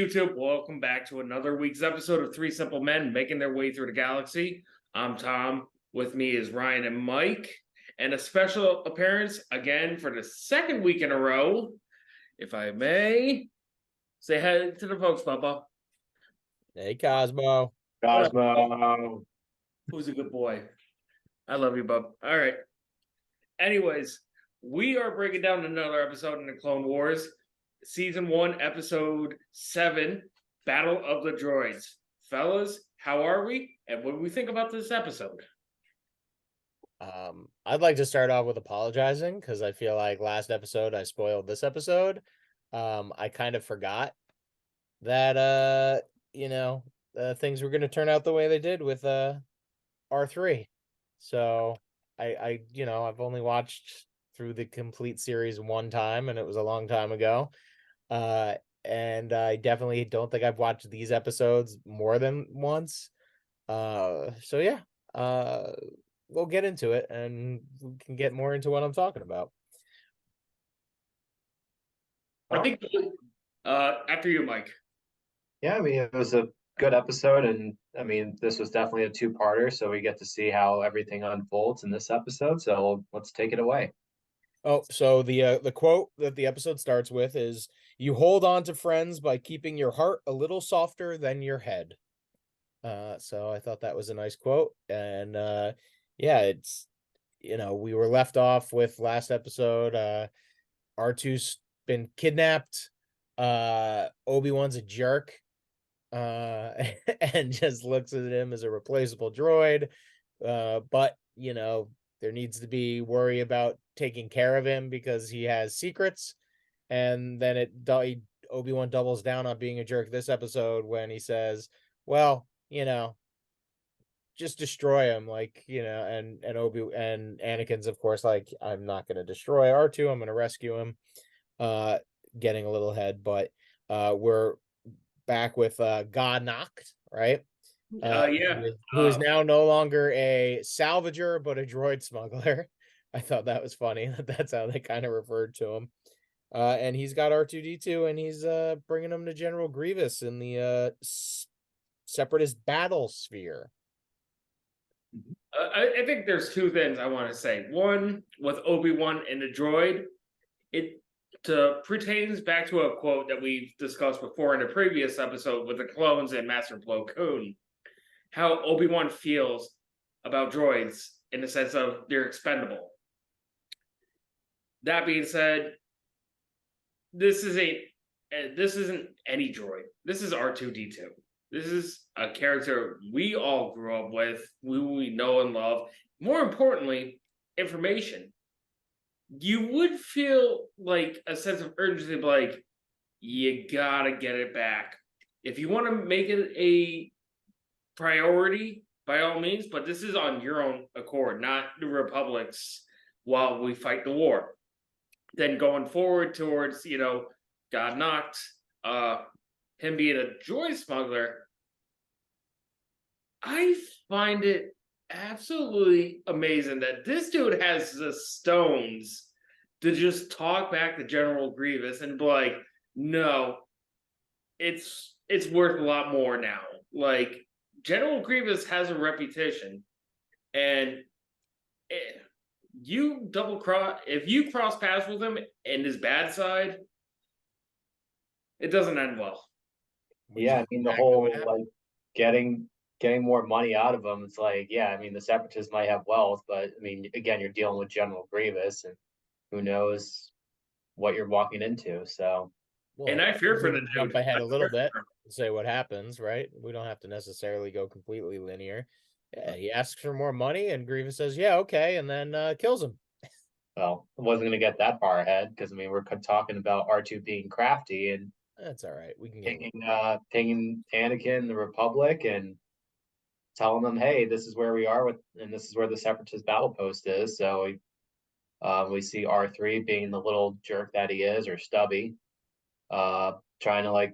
YouTube? Welcome back to another week's episode of Three Simple Men Making Their Way Through the Galaxy. I'm Tom. With me is Ryan and Mike. And a special appearance, again, for the second week in a row. If I may, say hi to the folks, Bubba. Hey, Cosmo. Cosmo. Who's a good boy? I love you, bub. All right. Anyways, we are breaking down another episode in the Clone Wars. Season 1, Episode 7, Battle of the Droids. Fellas, how are we? And what do we think about this episode? I'd like to start off with apologizing because I feel like last episode I spoiled this episode. I kind of forgot that things were going to turn out the way they did with R3. So I've only watched through the complete series one time, and it was a long time ago. And I definitely don't think I've watched these episodes more than once. We'll get into it and we can get more into what I'm talking about. I think after you, Mike. Yeah, I mean, it was a good episode, and I mean, this was definitely a two-parter, so we get to see how everything unfolds in this episode. So let's take it away. Oh, so the quote that the episode starts with is, "You hold on to friends by keeping your heart a little softer than your head." So I thought that was a nice quote, and it's we were left off with last episode. R2's been kidnapped. Obi-Wan's a jerk, and just looks at him as a replaceable droid. But there needs to be worry about taking care of him because he has secrets. And then Obi-Wan doubles down on being a jerk this episode when he says, well, just destroy him, and Anakin's, of course, like, I'm not going to destroy R2, I'm going to rescue him, getting a little ahead. But we're back with God Knocked, right? Who is now no longer a salvager but a droid smuggler. I thought that was funny. That's how they kind of referred to him. And he's got R2-D2, and he's bringing him to General Grievous in the Separatist battle sphere. I think there's two things I want to say. One, with Obi-Wan and the droid, it pertains back to a quote that we've discussed before in a previous episode with the clones and Master Plo Koon. How Obi-Wan feels about droids in the sense of they're expendable. That being said, this isn't any droid. This is R2-D2. This is a character we all grew up with, we know and love. More importantly, information. You would feel like a sense of urgency, like, you gotta get it back. If you want to make it a priority, by all means, but this is on your own accord, not the Republic's, while we fight the war. Then going forward towards, God Knocked, him being a droid smuggler, I find it absolutely amazing that this dude has the stones to just talk back to General Grievous and be like, no, it's worth a lot more now. Like, General Grievous has a reputation, and if you cross paths with him and his bad side, it doesn't end well. Yeah, I mean, the whole like getting more money out of them. It's like, yeah, I mean, the Separatists might have wealth, but I mean, again, you're dealing with General Grievous, and who knows what you're walking into. So, and I fear for the dude. Jump ahead a little bit and say what happens, right? We don't have to necessarily go completely linear. Yeah, he asks for more money, and Grievous says, "Yeah, okay," and then kills him. Well, I wasn't going to get that far ahead because I mean, we're talking about R2 being crafty, and that's all right. We can pinging Anakin, the Republic, and telling them, hey, this is where we are and this is where the Separatist battle post is. So we see R3 being the little jerk that he is, or stubby, trying to like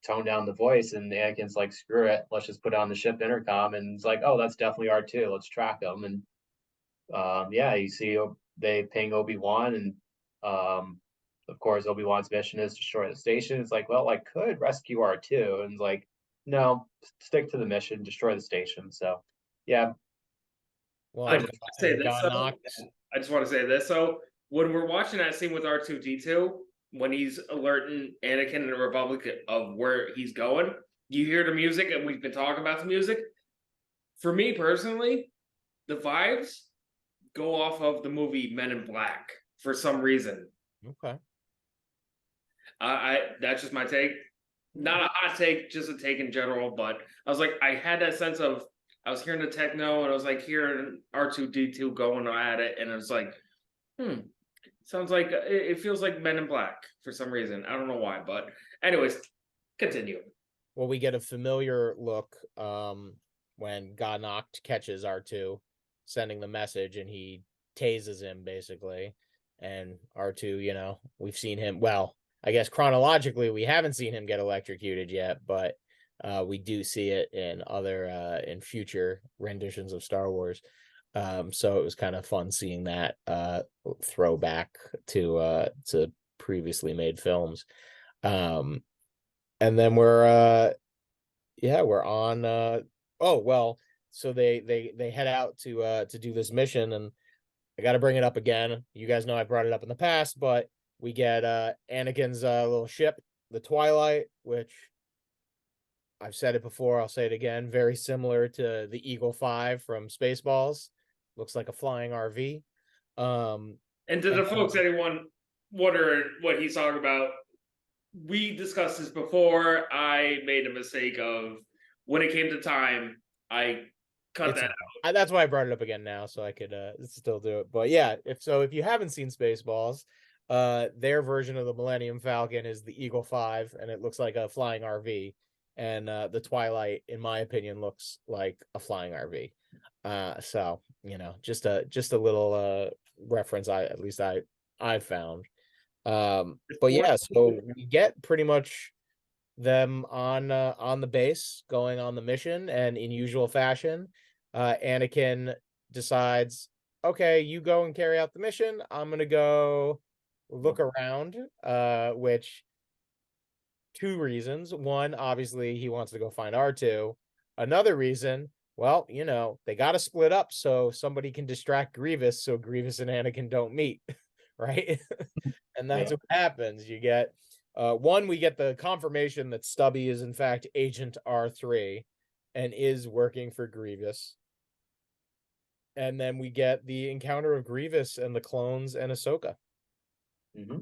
tone down the voice, and Anakin's like, screw it, let's just put on the ship intercom, and it's like, oh, that's definitely R2, let's track him. And you see they ping Obi-Wan, and of course, Obi-Wan's mission is destroy the station. It's like, well, I could rescue R2, and it's like, no, stick to the mission, destroy the station. So, yeah, Well, I pretty just much. want to say and this. got So knocked. I just want to say this. So when we're watching that scene with R2D2, when he's alerting Anakin and the Republic of where he's going, you hear the music, and we've been talking about the music. For me personally, the vibes go off of the movie Men in Black for some reason. Okay. I that's just my take. Not a hot take, just a take in general. But I was like, I had that sense of I was hearing the techno, and I was like hearing R2D2 going at it, and it was like, sounds like it feels like Men in Black for some reason. I don't know why, but anyways, continue. Well, we get a familiar look when God knocked catches R2 sending the message, and he tases him basically. And R2, you know, we've seen him. Well, I guess chronologically we haven't seen him get electrocuted yet, but we do see it in other in future renditions of Star Wars. So it was kind of fun seeing that throwback to previously made films. And then we're on oh well, so they head out to do this mission, and I got to bring it up again. You guys know I brought it up in the past, but we get Anakin's little ship, the Twilight, which I've said it before, I'll say it again, very similar to the Eagle 5 from Spaceballs. Looks like a flying RV. And to the folks, anyone wondering what he's talking about, we discussed this before. I made a mistake of when it came to time, I cut that out. That's why I brought it up again now, so I could still do it. But yeah, if you haven't seen Spaceballs, their version of the Millennium Falcon is the Eagle 5, and it looks like a flying RV. And the Twilight, in my opinion, looks like a flying RV. So you know, just a little reference I found. But yeah, so we get pretty much them on the base going on the mission, and in usual fashion, Anakin decides, okay, you go and carry out the mission, I'm gonna go look around, which two reasons. One, obviously he wants to go find R2. Another reason, well, you know, they got to split up so somebody can distract Grievous, so Grievous and Anakin don't meet, right? And that's what happens. You get we get the confirmation that Stubby is in fact Agent R3 and is working for Grievous. And then we get the encounter of Grievous and the clones and Ahsoka. Mm-hmm.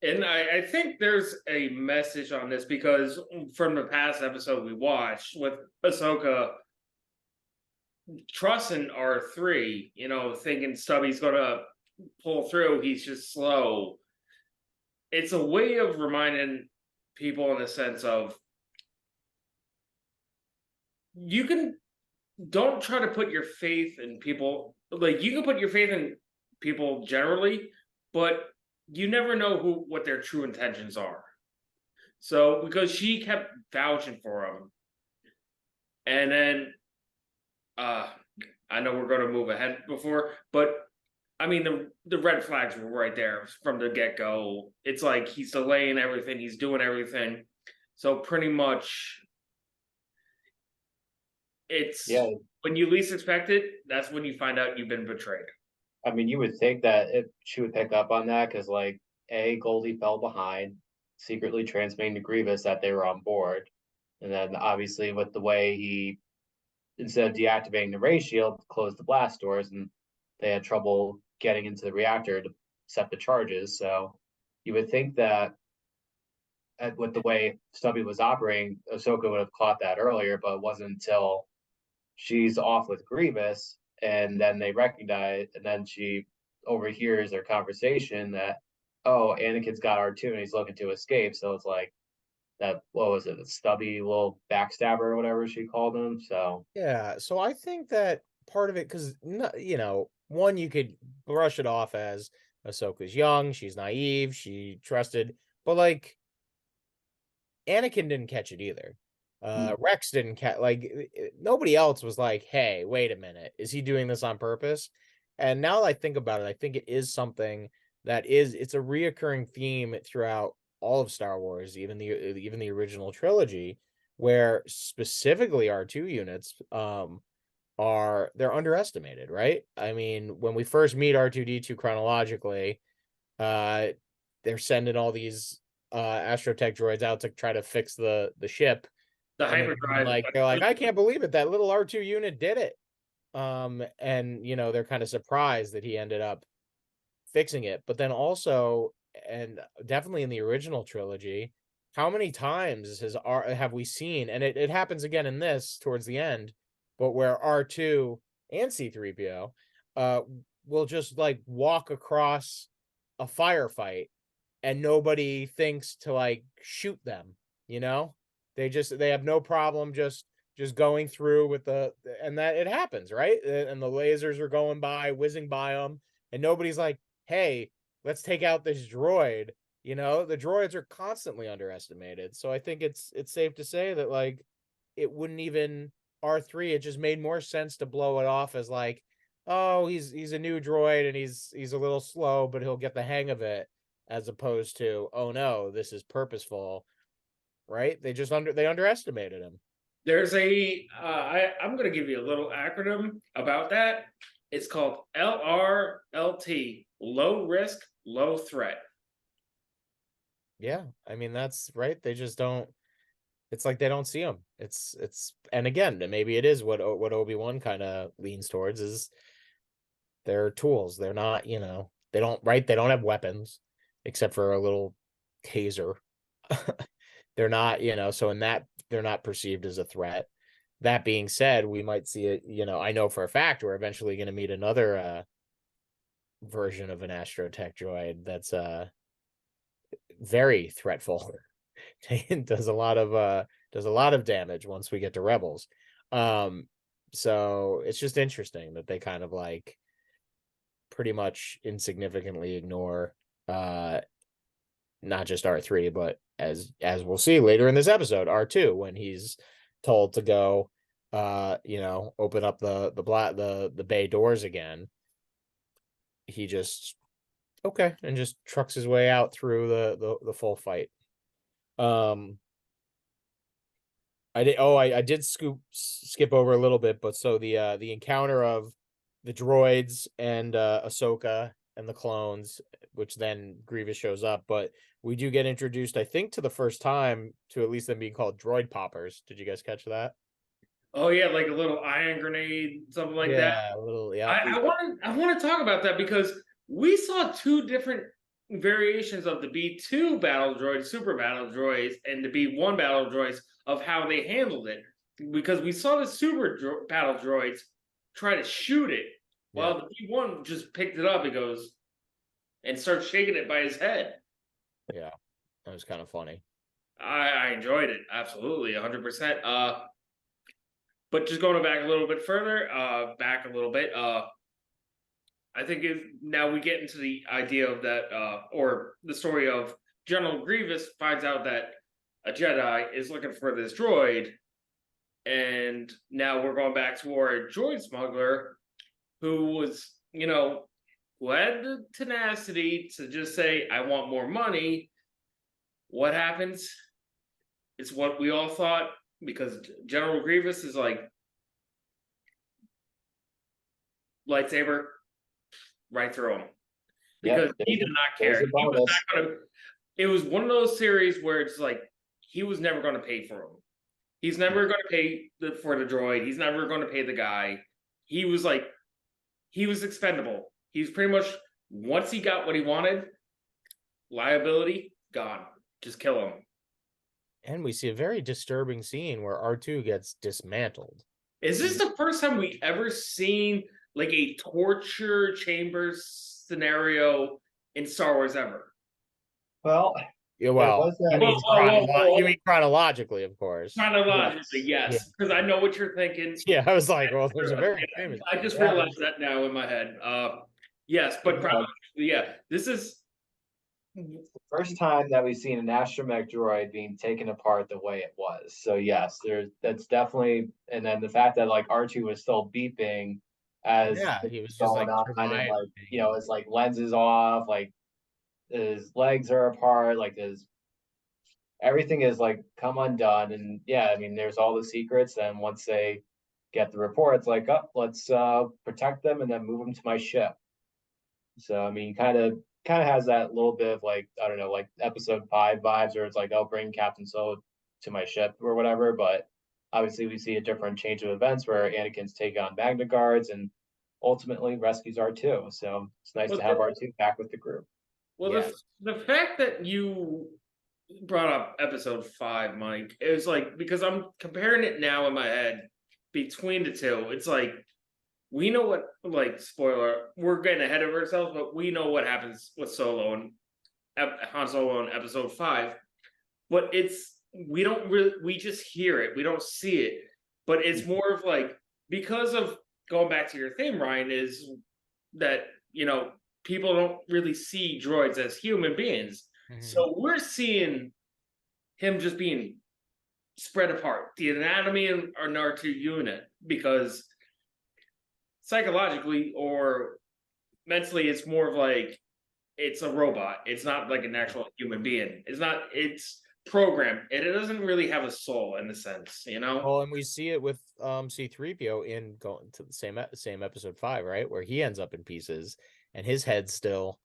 And I think there's a message on this, because from the past episode we watched with Ahsoka trusting R3, you know, thinking Stubby's gonna pull through, he's just slow. It's a way of reminding people in the sense of don't try to put your faith in people. Like, you can put your faith in people generally, but you never know what their true intentions are. So because she kept vouching for him, and then I know we're going to move ahead before, but I mean the red flags were right there from the get-go. It's like he's delaying everything, he's doing everything. So pretty much it's when you least expect it, that's when you find out you've been betrayed. I mean, you would think that she would pick up on that because, like, Goldie fell behind, secretly transmitting to Grievous that they were on board. And then, obviously, with the way he, instead of deactivating the ray shield, closed the blast doors, and they had trouble getting into the reactor to set the charges. So you would think that with the way Stubby was operating, Ahsoka would have caught that earlier, but it wasn't until she's off with Grievous, and then they recognize, and then she overhears their conversation that, oh, Anakin's got R2 and he's looking to escape. So it's like that, what was it, the Stubby little backstabber or whatever she called him. So yeah, so I think that part of it, because you know, one, you could brush it off as Ahsoka's young, she's naive, she trusted, but like Anakin didn't catch it either. Rex didn't catch, like, nobody else was like, hey, wait a minute, is he doing this on purpose? And now that I think about it, I think it is something it's a reoccurring theme throughout all of Star Wars, even the original trilogy, where specifically R2 units they're underestimated, right? I mean, when we first meet R2D2 chronologically, they're sending all these astrotech droids out to try to fix the ship, The and hyperdrive, they're like, I can't believe it, that little R2 unit did it. And they're kind of surprised that he ended up fixing it. But then also, and definitely in the original trilogy, how many times have we seen, and it happens again in this towards the end, but where R2 and C3PO will just like walk across a firefight and nobody thinks to like shoot them, you know? They have no problem just going through with and that it happens, right? And the lasers are going by, whizzing by them, and nobody's like, hey, let's take out this droid. The droids are constantly underestimated. So I think it's safe to say that like it wouldn't even R3, it just made more sense to blow it off as like, oh, he's a new droid and he's a little slow, but he'll get the hang of it, as opposed to, oh no, this is purposeful, right? They underestimated him. there's I'm going to give you a little acronym about that. It's called LRLT, low risk, low threat. Yeah, I mean that's right. They just don't. It's like they don't see them. And again, maybe it is what Obi-Wan kind of leans towards is they're tools. They're not, they don't have weapons except for a little taser. They're not, so in that they're not perceived as a threat. That being said, we might see it, I know for a fact we're eventually going to meet another version of an astrotech droid that's very threatful. does a lot of damage once we get to Rebels. So it's just interesting that they kind of like pretty much insignificantly ignore not just R3, but as we'll see later in this episode, R2, when he's told to go open up the bay doors again. He just and just trucks his way out through the full fight. I did skip over a little bit, but so the encounter of the droids and Ahsoka and the clones, which then Grievous shows up, but we do get introduced, I think, to the first time to at least them being called droid poppers. Did you guys catch that? Oh yeah, like a little ion grenade, something like that. Yeah, a little, yeah. I want to talk about that because we saw two different variations of the B2 battle droids, super battle droids, and the B1 battle droids of how they handled it. Because we saw the battle droids try to shoot it, while the B1 just picked it up and goes and starts shaking it by his head. Yeah, that was kind of funny. I enjoyed it, absolutely, 100%. But just going back a little bit further, I think now we get into the idea of that, or the story of General Grievous finds out that a Jedi is looking for this droid, and now we're going back to our droid smuggler, who was, who had the tenacity to just say, "I want more money." What happens? It's what we all thought, because General Grievous is like, lightsaber right through him, because he did not care. It was one of those series where it's like he was never going to pay for him. He's never going to pay for the droid. He's never going to pay the guy. He was expendable. He's pretty much, once he got what he wanted, liability gone. Just kill him. And we see a very disturbing scene where R2 gets dismantled. Is this the first time we ever seen like a torture chamber scenario in Star Wars ever? Well, yeah, well, you mean chronologically, of course. Chronologically, yes, because I know what you're thinking. Yeah, I was like, well, there's a very famous. I just realized that now in my head. Yes, but chronologically, yeah, this is the first time that we've seen an astromech droid being taken apart the way it was. So yes, that's definitely, and then the fact that like R2 was still beeping as he was just like on, and like his like lenses off, like his legs are apart, like his everything is like come undone. And yeah, I mean, there's all the secrets. And once they get the report, it's like, oh, let's protect them and then move them to my ship. So I mean, kind of has that little bit of like, I don't know, like episode 5 vibes, where it's like, I'll bring Captain Solo to my ship or whatever. But obviously, we see a different change of events where Anakin's take on Magna Guards and ultimately rescues R2. So it's nice Well, to have R2 back with the group. well, Yeah. the fact that you brought up episode 5, Mike, it was like, because I'm comparing it now in my head between the two. It's like we know what, like, spoiler, we're getting ahead of ourselves, but we know what happens with Solo and Han Solo in episode 5. But it's we don't really, we just hear it, we don't see it. But it's more of like, because of going back to your theme, Ryan, is that people don't really see droids as human beings. So we're seeing him just being spread apart, the anatomy in our R2 unit, because psychologically or mentally, it's more of like it's a robot. It's not like an actual human being. It's programmed, and it doesn't really have a soul in the sense, Well, and we see it with C-3PO in going to the same episode 5, right, where he ends up in pieces and his head's still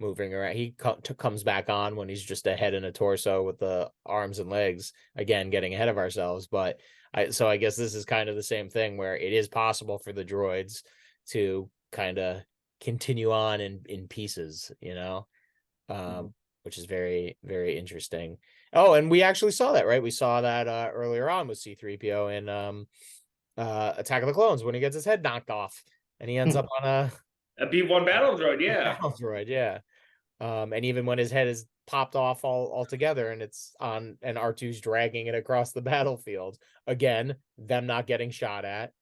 moving around. He comes back on when he's just a head and a torso with the arms and legs. Again, getting ahead of ourselves, but I guess this is kind of the same thing where it is possible for the droids to kind of continue on in pieces, which is very, very interesting. Oh, and we actually saw that, right? We saw that earlier on with C-3PO in Attack of the Clones when he gets his head knocked off and he ends up on a B1 battle droid, yeah. battle droid, yeah. And even when his head is popped off altogether and it's on, and R2's dragging it across the battlefield, again, them not getting shot at.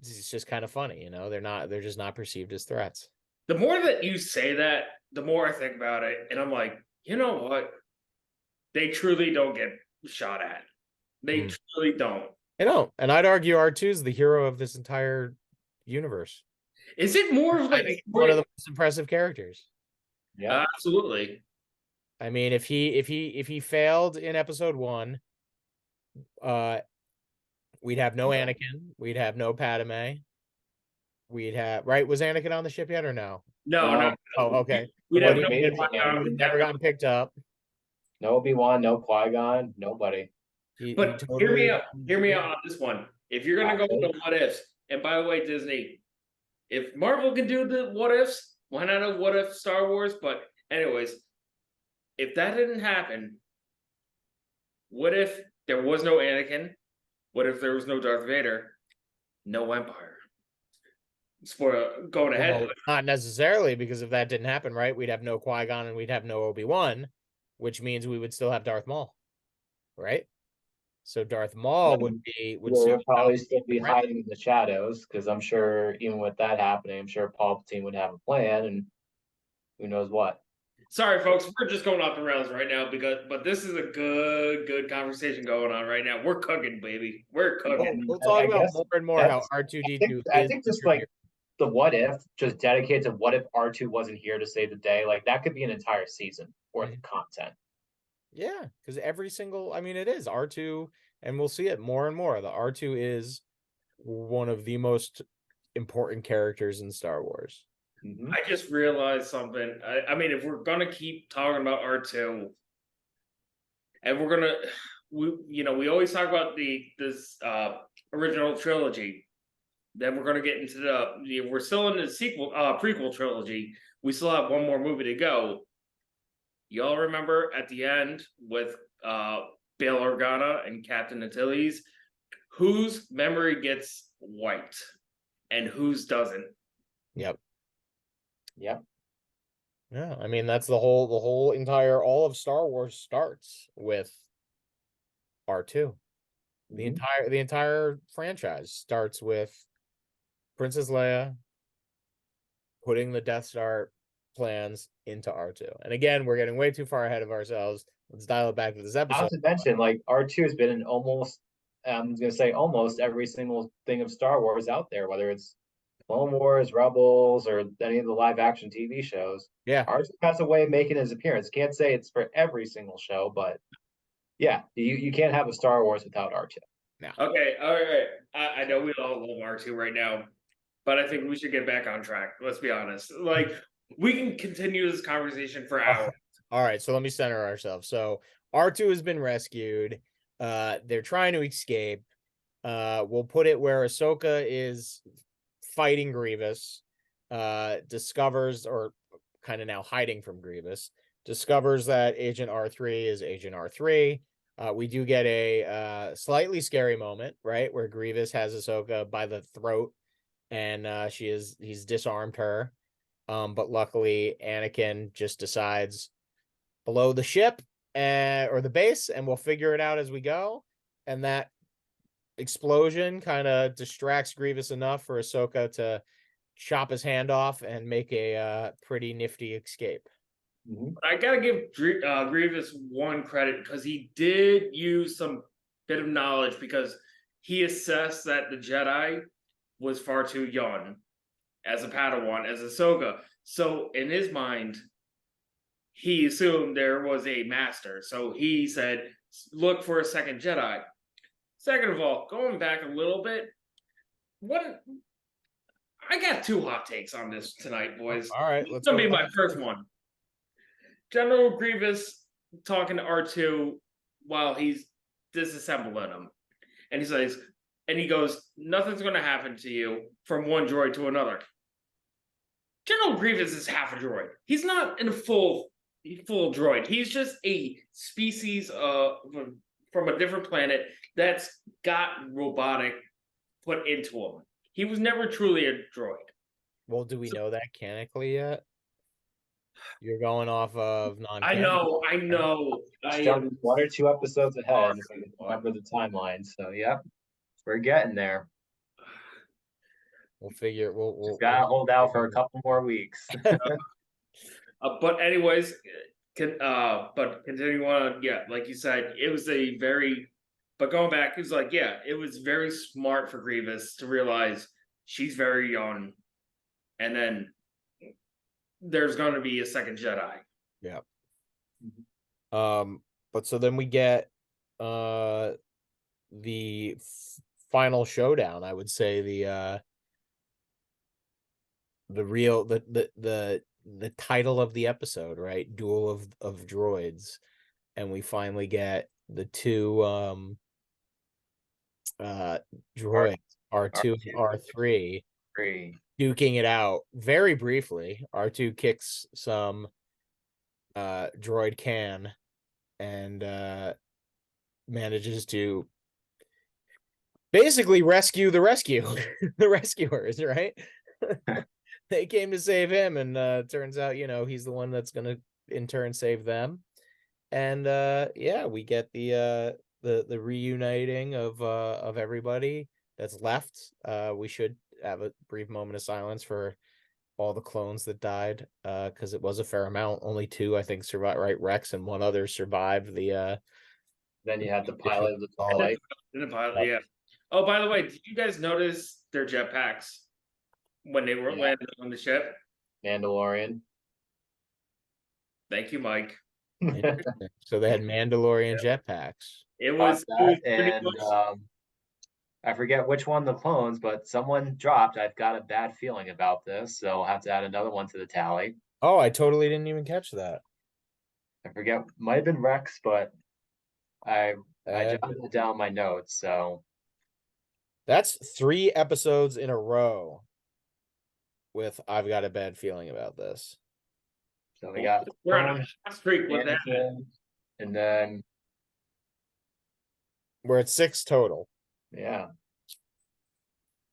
It's just kind of funny, they're just not perceived as threats. The more that you say that, the more I think about it, and I'm like, you know what? They truly don't get shot at. They truly don't. I know, and I'd argue R2 is the hero of this entire universe. Is it more of like one of the most impressive characters? Yeah, absolutely. I mean, if he failed in episode 1, we'd have no Anakin, we'd have no Padme, we'd have, right? Was Anakin on the ship yet or no? No. Oh, okay. We'd have never gotten picked up. No Obi-Wan, no Qui-Gon, nobody. But hear me out on this one. If you're gonna go with the what ifs, and by the way, Disney, if Marvel can do the what ifs, why not a what if Star Wars? But anyways, if that didn't happen, what if there was no Anakin? What if there was no Darth Vader? No Empire. Spoiler, going ahead. Well, not necessarily, because if that didn't happen, right, we'd have no Qui-Gon and we'd have no Obi-Wan, which means we would still have Darth Maul, right? So Darth Maul would probably still be hiding in the shadows, because I'm sure even with that happening, I'm sure Palpatine would have a plan, and who knows what. Sorry, folks, we're just going off the rails right now, but this is a good conversation going on right now. We're cooking, baby. We're cooking. We'll talk about more and more how R2-D2 I think just like the what if, just dedicated to what if R2 wasn't here to save the day, like that could be an entire season worth of content. Yeah, because it is R2, and we'll see it more and more. The R2 is one of the most important characters in Star Wars. I just realized something. I mean, if we're gonna keep talking about R2, and we're gonna, we always talk about this original trilogy. Then we're gonna get into we're still in the prequel trilogy. We still have one more movie to go. Y'all remember at the end with Bail Organa and Captain Antilles, whose memory gets wiped and whose doesn't? Yep. Yeah, I mean, that's the whole entire, all of Star Wars starts with R2. The entire franchise starts with Princess Leia putting the Death Star plans into R2. And again, we're getting way too far ahead of ourselves. Let's dial it back to this episode. Not to mention, like, R2 has been in almost, I'm gonna say almost every single thing of Star Wars out there, whether it's Clone Wars, Rebels, or any of the live action TV shows, Yeah. R2 has a way of making his appearance. Can't say it's for every single show, but yeah, you can't have a Star Wars without R2. No. Okay, all right. I know we all love R2 right now, but I think we should get back on track. Let's be honest. Like, we can continue this conversation for hours. All right, so let me center ourselves. So R2 has been rescued. They're trying to escape. We'll put it where Ahsoka is fighting Grievous, discovers, or kind of now hiding from Grievous, discovers that Agent R3 is Agent R3. We do get a slightly scary moment, right, where Grievous has Ahsoka by the throat, and he's disarmed her. But luckily, Anakin just decides below the ship or the base, and we'll figure it out as we go. And that explosion kind of distracts Grievous enough for Ahsoka to chop his hand off and make a pretty nifty escape. I gotta give Grievous one credit because he did use some bit of knowledge because he assessed that the Jedi was far too young as a Padawan, as Ahsoka. So in his mind, he assumed there was a master. So he said, look for a second Jedi. Second of all, going back a little bit, I got two hot takes on this tonight, boys. All right, It's gonna be my first one. General Grievous talking to R2 while he's disassembling him. And he says, and he goes, nothing's gonna happen to you from one droid to another. General Grievous is half a droid. He's not in a full droid. He's just a species from a different planet that's got robotic put into him. He was never truly a droid. Well, do we know that canonically yet? You're going off of non. I know. It's jumping 1 or 2 episodes ahead if I can remember the timeline. So yep, we're getting there. We'll figure. We'll gotta hold out for a couple more weeks. But anyways, but continuing on, yeah, like you said, it was a very. But going back, it was like, yeah, it was very smart for Grievous to realize she's very young, and then there's going to be a second Jedi. Yeah. But so then we get the final showdown. I would say the real the title of the episode, right? Duel of Droids, and we finally get the two droids, R2 and R3, duking it out very briefly. R2 kicks some droid can and manages to basically rescue the rescuers, right? They came to save him, and turns out, he's the one that's gonna in turn save them. And yeah, we get the reuniting of everybody that's left. We should have a brief moment of silence for all the clones that died, because it was a fair amount. Only 2, I think, survived, right? Rex and 1 other survived the Then you had the pilot of the Starlight. The pilot, yeah. Oh, by the way, did you guys notice their jetpacks when they were landing on the ship? Mandalorian. Thank you, Mike. So they had Mandalorian jetpacks. It was pretty and much... I forget which one the clones, but someone dropped. I've got a bad feeling about this, so I'll have to add another one to the tally. Oh, I totally didn't even catch that. I forget, might have been Rex, but I jotted it down my notes. So that's 3 episodes in a row with I've got a bad feeling about this. So we got we're on a streak with that, and then we're at 6 total. Yeah.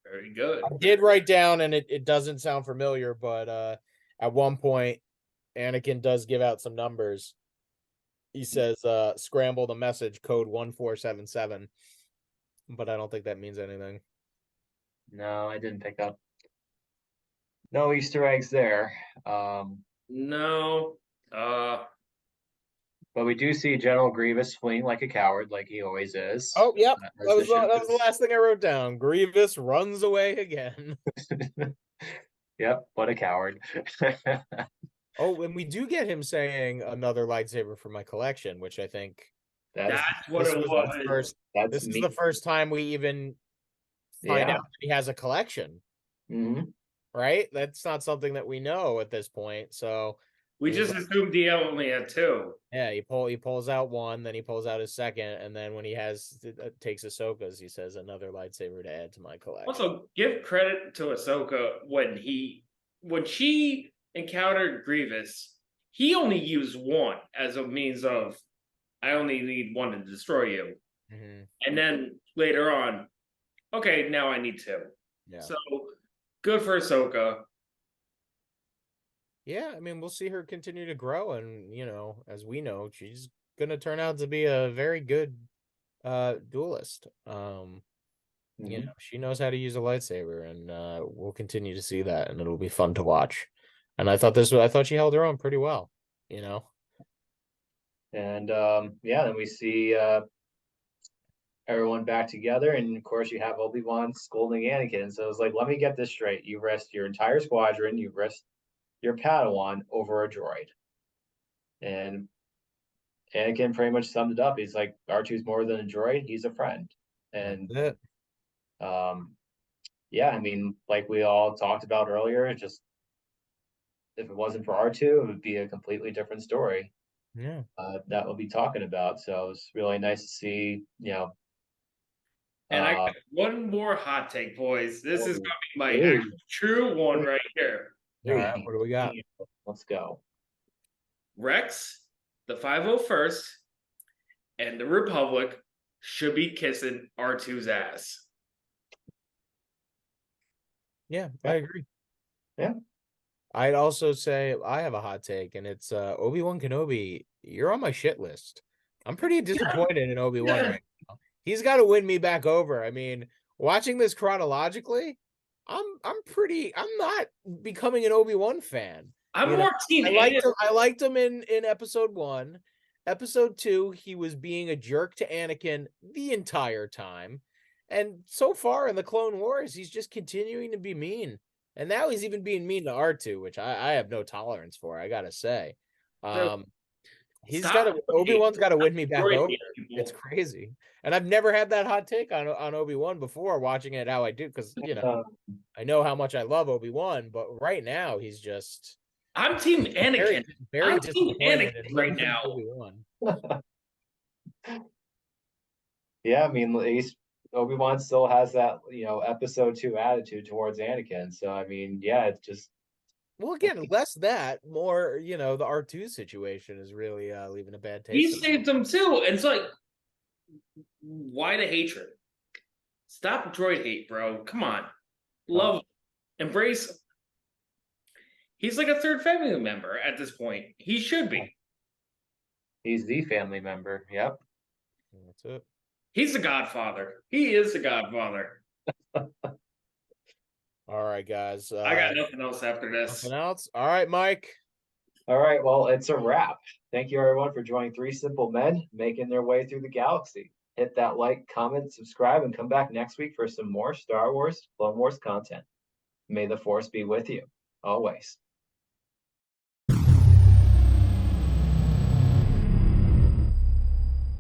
Very good. I did write down, and it doesn't sound familiar, but at one point, Anakin does give out some numbers. He says, scramble the message, code 1477. But I don't think that means anything. No, I didn't pick up. No Easter eggs there. No. But we do see General Grievous fleeing like a coward, like he always is. Oh, yep. As the ship That was the is. last thing I wrote down. Grievous runs away again. Yep, what a coward. Oh, and we do get him saying another lightsaber for my collection, which I think That's That's what this it was was. the first. that's This is me. the first time we even find Yeah. out that he has a collection, hmm right? That's not something that we know at this point. So We he's just like, assumed DL only had two. yeah, he pulls out one, then he pulls out his second, and then when he takes Ahsoka's, he says another lightsaber to add to my collection. Also, give credit to Ahsoka when she encountered Grievous, he only used one as a means of I only need one to destroy you. Mm-hmm. And then later on, okay, now I need two. Yeah. So good for Ahsoka. Yeah, I mean, we'll see her continue to grow, and as we know, she's gonna turn out to be a very good duelist. She knows how to use a lightsaber, and we'll continue to see that, and it'll be fun to watch. And I thought she held her own pretty well, And then we see everyone back together, and of course you have Obi-Wan scolding Anakin. So it's like, let me get this straight. You risked your entire squadron, you risked your Padawan over a droid. And Anakin pretty much summed it up. He's like, R2's more than a droid, he's a friend. And That's it. yeah, I mean, like we all talked about earlier, just if it wasn't for R2, it would be a completely different story. Yeah. That we'll be talking about. So it's really nice to see, And I got one more hot take, boys. This is gonna be my Ooh. actual true one right here. All right, what do we got? Let's go. Rex, the 501st, and the Republic should be kissing R2's ass. Yeah, I agree. Yeah. I'd also say I have a hot take, and it's Obi-Wan Kenobi. You're on my shit list. I'm pretty disappointed in Obi-Wan right now. He's got to win me back over. I mean, watching this chronologically, I'm not becoming an Obi-Wan fan. I'm more team Anakin. I liked him in episode 1. Episode 2, he was being a jerk to Anakin the entire time. And so far in the Clone Wars, he's just continuing to be mean. And now he's even being mean to R2, which I have no tolerance for, I gotta say. Obi-Wan's gotta win me back over. It's crazy. And I've never had that hot take on Obi-Wan before, watching it how I do, because I know how much I love Obi-Wan, but right now he's just I'm team Anakin. I'm team Anakin right now. Obi-Wan. Yeah, I mean, at least Obi-Wan still has that, episode 2 attitude towards Anakin. So I mean, yeah, it's just well, again, less that, more, the R2 situation is really leaving a bad taste. He saved them too. And it's like, why the hatred? Stop droid hate, bro. Come on. Love, embrace. He's like a third family member at this point. He should be. He's the family member. Yep. That's it. He's the godfather. He is the godfather. All right, guys. I got nothing else after this. Nothing else? All right, Mike. All right, well, it's a wrap. Thank you, everyone, for joining Three Simple Men making their way through the galaxy. Hit that like, comment, subscribe, and come back next week for some more Star Wars, Clone Wars content. May the Force be with you, always.